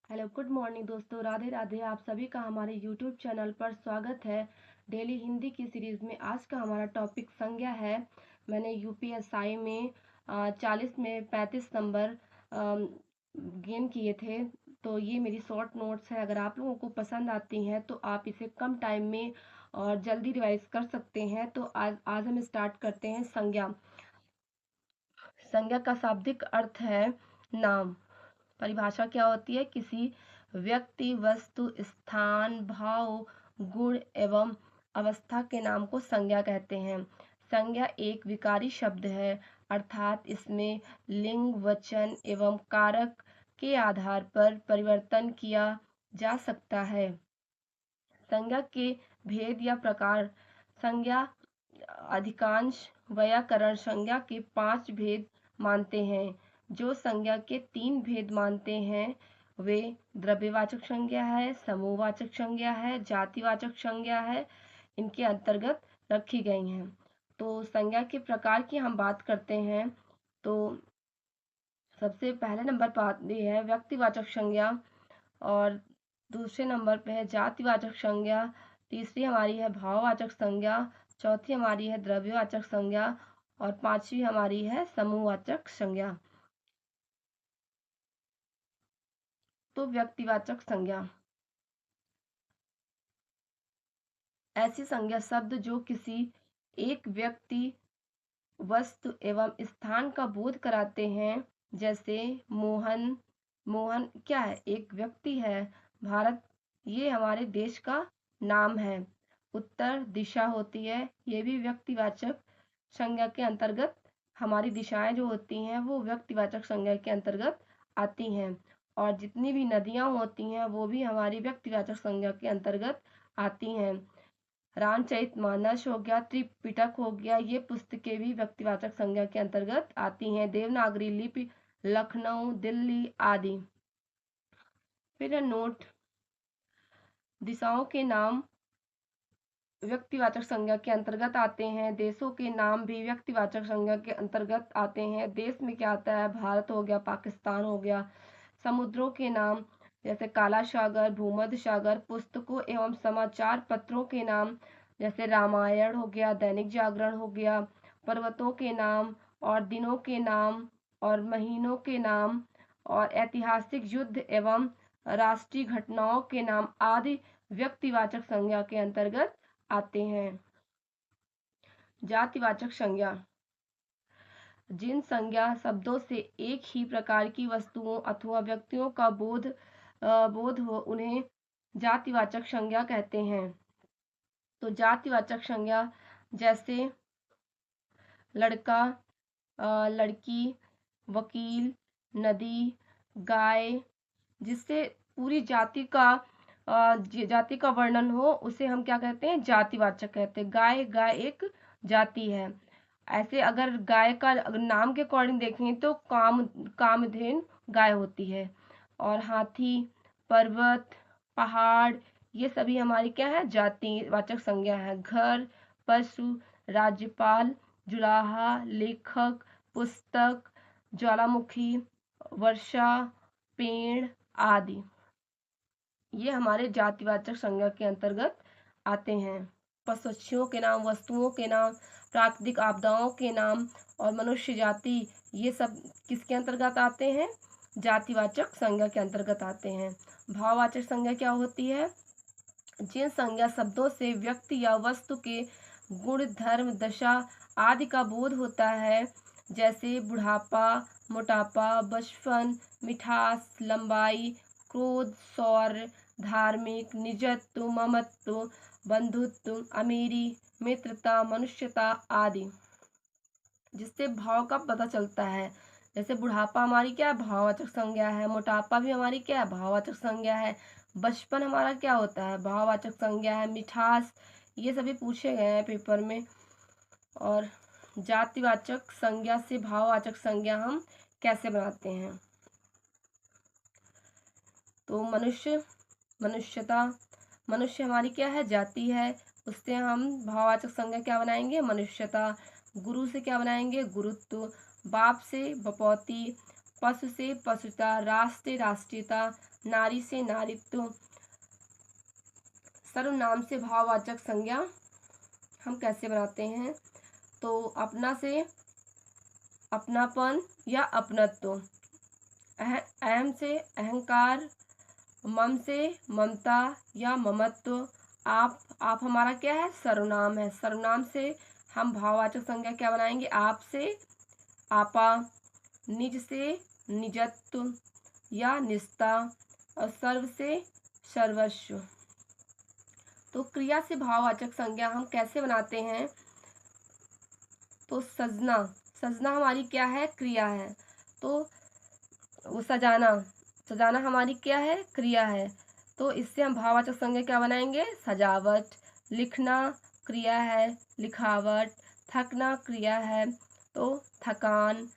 Hello good morning दोस्तों, राधे राधे। आप सभी का हमारे यूट्यूब चैनल पर स्वागत है। डेली हिंदी की सीरीज़ में आज का हमारा टॉपिक संज्ञा है। मैंने यूपीएसआई में 40 में 35 नंबर गेन किए थे। तो ये मेरी शॉर्ट नोट्स है। अगर आप लोगों को पसंद आती हैं तो आप इसे कम टाइम में और जल्दी रिवाइज कर सकते हैं। तो आज आज हम स्टार्ट करते हैं। संज्ञा। संज्ञा का शाब्दिक अर्थ है नाम। परिभाषा क्या होती है? किसी व्यक्ति, वस्तु, स्थान, भाव, गुण एवं अवस्था के नाम को संज्ञा कहते हैं। संज्ञा एक विकारी शब्द है, अर्थात इसमें लिंग, वचन एवं कारक के आधार पर परिवर्तन किया जा सकता है। संज्ञा के भेद या प्रकार। संज्ञा अधिकांश वैयाकरण संज्ञा के 5 भेद मानते हैं। जो संज्ञा के 3 भेद मानते हैं वे द्रव्यवाचक संज्ञा है, समूहवाचक संज्ञा है, जातिवाचक संज्ञा है। इनके अंतर्गत रखी गई हैं। तो संज्ञा के प्रकार की हम बात करते हैं तो सबसे पहले नंबर पर आती है व्यक्तिवाचक संज्ञा, और दूसरे नंबर पे है जातिवाचक संज्ञा, तीसरी हमारी है भाववाचक संज्ञा, चौथी हमारी है द्रव्यवाचक संज्ञा और पांचवी हमारी है समूहवाचक संज्ञा। तो व्यक्तिवाचक संज्ञा ऐसी संज्ञा शब्द जो किसी एक व्यक्ति, वस्तु एवं स्थान का बोध कराते हैं। जैसे मोहन। मोहन क्या है? एक व्यक्ति है। भारत ये हमारे देश का नाम है। उत्तर दिशा होती है, ये भी व्यक्तिवाचक संज्ञा के अंतर्गत। हमारी दिशाएं जो होती हैं वो व्यक्तिवाचक संज्ञा के अंतर्गत आती हैं। और जितनी भी नदियां होती हैं वो भी हमारी व्यक्तिवाचक संज्ञा के अंतर्गत आती हैं। रामचरितमानस हो गया, त्रिपिटक हो गया, ये पुस्तकें भी व्यक्तिवाचक संज्ञा के अंतर्गत आती हैं। देवनागरी लिपि, लखनऊ, दिल्ली आदि। फिर नोट, दिशाओं के नाम व्यक्तिवाचक संज्ञा के अंतर्गत आते हैं। देशों के नाम भी व्यक्तिवाचक संज्ञा के अंतर्गत आते हैं। देश में क्या आता है? भारत हो गया, पाकिस्तान हो गया। समुद्रों के नाम जैसे काला सागर, भूमध्य सागर। पुस्तकों एवं समाचार पत्रों के नाम जैसे रामायण हो गया, दैनिक जागरण हो गया। पर्वतों के नाम और दिनों के नाम और महीनों के नाम और ऐतिहासिक युद्ध एवं राष्ट्रीय घटनाओं के नाम आदि व्यक्तिवाचक संज्ञा के अंतर्गत आते हैं। जातिवाचक संज्ञा जिन संज्ञा शब्दों से एक ही प्रकार की वस्तुओं अथवा व्यक्तियों का बोध हो उन्हें जातिवाचक संज्ञा कहते हैं। तो जातिवाचक संज्ञा जैसे लड़का, लड़की, वकील, नदी, गाय, जिससे पूरी जाति का वर्णन हो उसे हम क्या कहते हैं? जातिवाचक कहते हैं। गाय, गाय एक जाति है। ऐसे अगर गाय का नाम के अकॉर्डिंग देखें तो कामधेनु गाय होती है। और हाथी, पर्वत, पहाड़, ये सभी हमारी क्या है? जातिवाचक संज्ञा है। घर, पशु, राज्यपाल, जुलाहा, लेखक, पुस्तक, ज्वालामुखी, वर्षा, पेड़ आदि ये हमारे जातिवाचक संज्ञा के अंतर्गत आते हैं। पशुओं के नाम, वस्तुओं के नाम, प्राकृतिक आपदाओं के नाम और मनुष्य जाति, ये सब किसके अंतर्गत आते हैं? जातिवाचक संज्ञा के अंतर्गत आते हैं। भाववाचक संज्ञा क्या होती है? जिन संज्ञा शब्दों से व्यक्ति या वस्तु के गुण, धर्म, दशा आदि का बोध होता है। जैसे बुढ़ापा, मोटापा, बचपन, मिठास, लंबाई, क्रोध, शौर्य, धार्मिक, निजत्व, ममत्व, बंधुत्व, अमीरी, मित्रता, मनुष्यता आदि, जिससे भाव का पता चलता है। जैसे बुढ़ापा हमारी क्या है? भाववाचक संज्ञा है। मोटापा भी हमारी क्या है? भाववाचक संज्ञा है। बचपन हमारा क्या होता है? भाववाचक संज्ञा है। मिठास, ये सभी पूछे गए हैं पेपर में। और जातिवाचक संज्ञा से भाववाचक संज्ञा हम कैसे बनाते हैं? तो मनुष्य, मनुष्यता, मनुष्य हमारी क्या है? जाति है। उससे हम भाववाचक संज्ञा क्या बनाएंगे? मनुष्यता। गुरु से क्या बनाएंगे? गुरुत्व। बाप से बपौती, पशु से पशुता, राष्ट्र से राष्ट्रीयता, नारी से नारित्व। सर्वनाम से भाववाचक संज्ञा हम कैसे बनाते हैं? तो अपना से अपनापन या अपनत्व, अहम से अहंकार, मम से ममता या ममत्व। आप हमारा क्या है? सर्वनाम है। सर्वनाम से हम भाववाचक संज्ञा क्या बनाएंगे? आप से आपा, निज से निजत्व या निजता, और सर्व से सर्वस्व। तो क्रिया से भाववाचक संज्ञा हम कैसे बनाते हैं? तो सजना, सजना हमारी क्या है? क्रिया है। तो वो सजाना, सजाना हमारी क्या है? क्रिया है। तो इससे हम भाववाचक संज्ञा क्या बनाएंगे? सजावट। लिखना क्रिया है, लिखावट। थकना क्रिया है, तो थकान।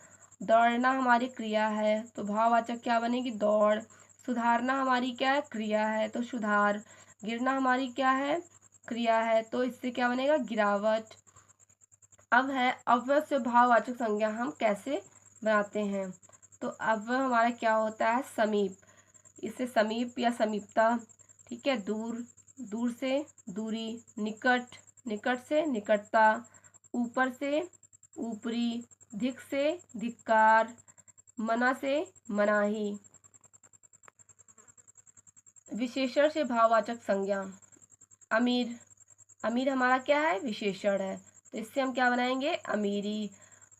दौड़ना हमारी क्रिया है, तो भाववाचक क्या बनेगी? दौड़। सुधारना हमारी क्या है? क्रिया है, तो सुधार। गिरना हमारी क्या है? क्रिया है, तो इससे क्या बनेगा? गिरावट। अब है अव्यय से भाववाचक संज्ञा हम कैसे बनाते हैं? तो अव्यय हमारा क्या होता है? समीप। इससे समीप या समीपता, ठीक है। दूर, दूर से दूरी। निकट, निकट से निकटता। ऊपर से ऊपरी। धिक से धिक्कार। मना से मनाही। विशेषण से भाववाचक संज्ञा, अमीर, अमीर हमारा क्या है? विशेषण है, तो इससे हम क्या बनाएंगे? अमीरी।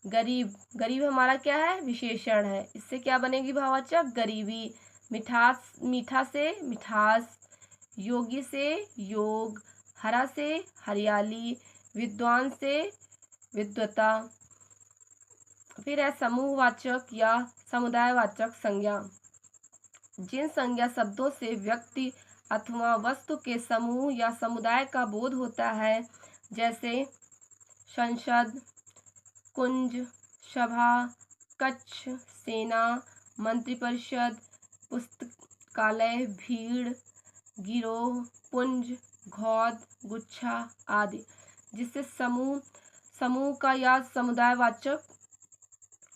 गरीब, गरीब हमारा क्या है? विशेषण है, इससे क्या बनेगी? भाववाचक गरीबी। मिठास, मीठा से मिठास। योगी से योग। हरा से हरियाली। विद्वान से विद्वता। फिर है समूहवाचक या समुदायवाचक संज्ञा, जिन संज्ञा शब्दों से व्यक्ति अथवा वस्तु के समूह या समुदाय का बोध होता है, जैसे संसद, कुंज, सभा, कक्ष, सेना, मंत्रिपरिषद, पुस्तकालय, भीड़, गिरोह, पुंज, घौद, गुच्छा आदि, जिससे समूह का या समुदायवाचक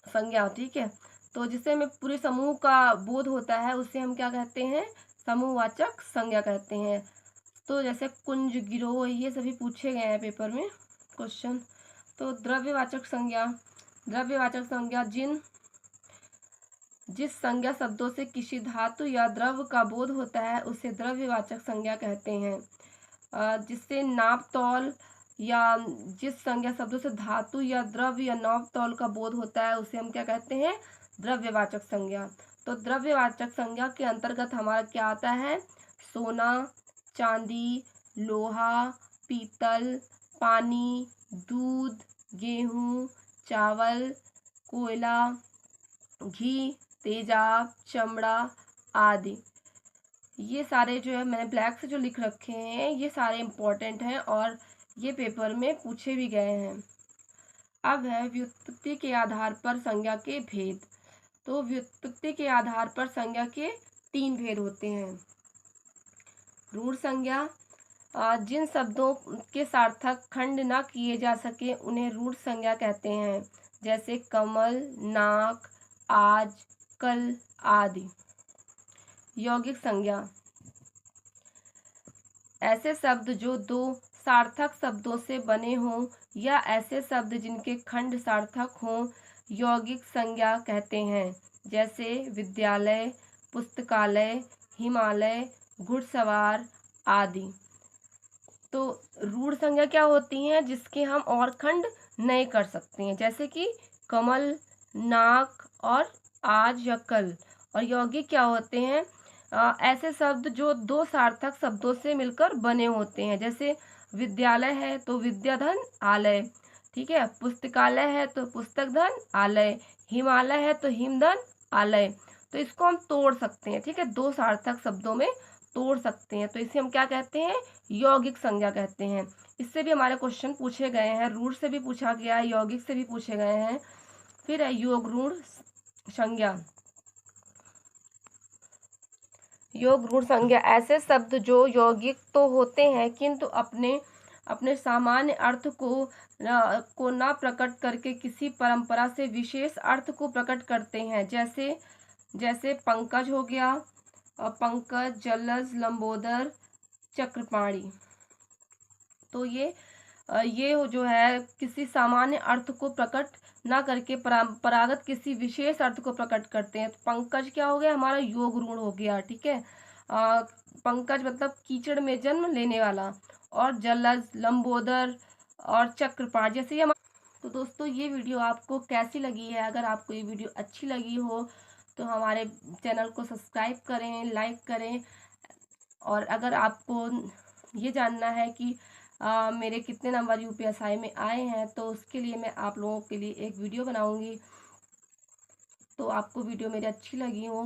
संज्ञा, ठीक है। तो जिससे हमें पूरे समूह का बोध होता है, उसे हम क्या कहते हैं? समूहवाचक संज्ञा कहते हैं। तो जैसे कुंज, गिरोह, ये सभी पूछे गए हैं पेपर में क्वेश्चन। तो द्रव्यवाचक संज्ञा, द्रव्यवाचक संज्ञा जिस संज्ञा शब्दों से किसी धातु या द्रव्य का बोध होता है, उसे द्रव्यवाचक संज्ञा कहते हैं। जिससे नाप तौल या जिस संज्ञा शब्दों से धातु या द्रव्य या नाप तौल का बोध होता है, उसे हम क्या कहते हैं? द्रव्यवाचक संज्ञा। तो द्रव्यवाचक संज्ञा के अंतर्गत हमारा क्या आता है? सोना, चांदी, लोहा, पीतल, पानी, दूध, गेहूं, चावल, कोयला, घी, तेजाब, चमड़ा आदि। ये सारे जो है मैंने ब्लैक से जो लिख रखे हैं, ये सारे इम्पोर्टेंट हैं और ये पेपर में पूछे भी गए हैं। अब है व्युत्पत्ति के आधार पर संज्ञा के भेद। तो व्युत्पत्ति के आधार पर संज्ञा के 3 भेद होते हैं। रूढ़ संज्ञा, जिन शब्दों के सार्थक खंड न किए जा सके उन्हें रूढ़ संज्ञा कहते हैं, जैसे कमल, नाक, आज, कल आदि। यौगिक संज्ञा, ऐसे शब्द जो 2 सार्थक शब्दों से बने हों या ऐसे शब्द जिनके खंड सार्थक हों, यौगिक संज्ञा कहते हैं, जैसे विद्यालय, पुस्तकालय, हिमालय, घुड़सवार आदि। तो रूढ़ संज्ञा क्या होती हैं? जिसके हम और खंड नहीं कर सकते हैं, जैसे कि कमल, नाक और आज या कल। और यौगिक क्या होते हैं? ऐसे शब्द जो 2 सार्थक शब्दों से मिलकर बने होते हैं, जैसे विद्यालय है तो विद्याधन आलय, ठीक है। पुस्तकालय है तो पुस्तक धन आलय। हिमालय है तो हिमधन आलय। तो इसको हम तोड़ सकते हैं, ठीक है, 2 सार्थक शब्दों में तोड़ सकते हैं, तो इसे हम क्या कहते हैं? यौगिक संज्ञा कहते हैं। इससे भी हमारे क्वेश्चन पूछे गए हैं, रूढ़ से भी पूछा गया है, यौगिक से भी पूछे गए हैं। फिर है योग रूढ़ संज्ञा। योग रूढ़ संज्ञा, ऐसे शब्द जो यौगिक तो होते हैं किंतु अपने सामान्य अर्थ को न प्रकट करके किसी परंपरा से विशेष अर्थ को प्रकट करते हैं, जैसे पंकज हो गया, पंकज, जलज, लंबोदर, चक्रपाणी। तो ये जो है किसी सामान्य अर्थ को प्रकट ना करके परंपरागत किसी विशेष अर्थ को प्रकट करते हैं। तो पंकज क्या हो गया, हमारा योग ऋण हो गया, ठीक है। पंकज मतलब कीचड़ में जन्म लेने वाला, और जलज, लंबोदर और चक्रपाणी जैसे ये। तो दोस्तों ये वीडियो आपको कैसी लगी है? अगर आपको ये वीडियो अच्छी लगी हो तो हमारे चैनल को सब्सक्राइब करें, लाइक करें। और अगर आपको ये जानना है कि मेरे कितने नंबर यूपीएसआई में आए हैं, तो उसके लिए मैं आप लोगों के लिए एक वीडियो बनाऊंगी। तो आपको वीडियो मेरी अच्छी लगी हो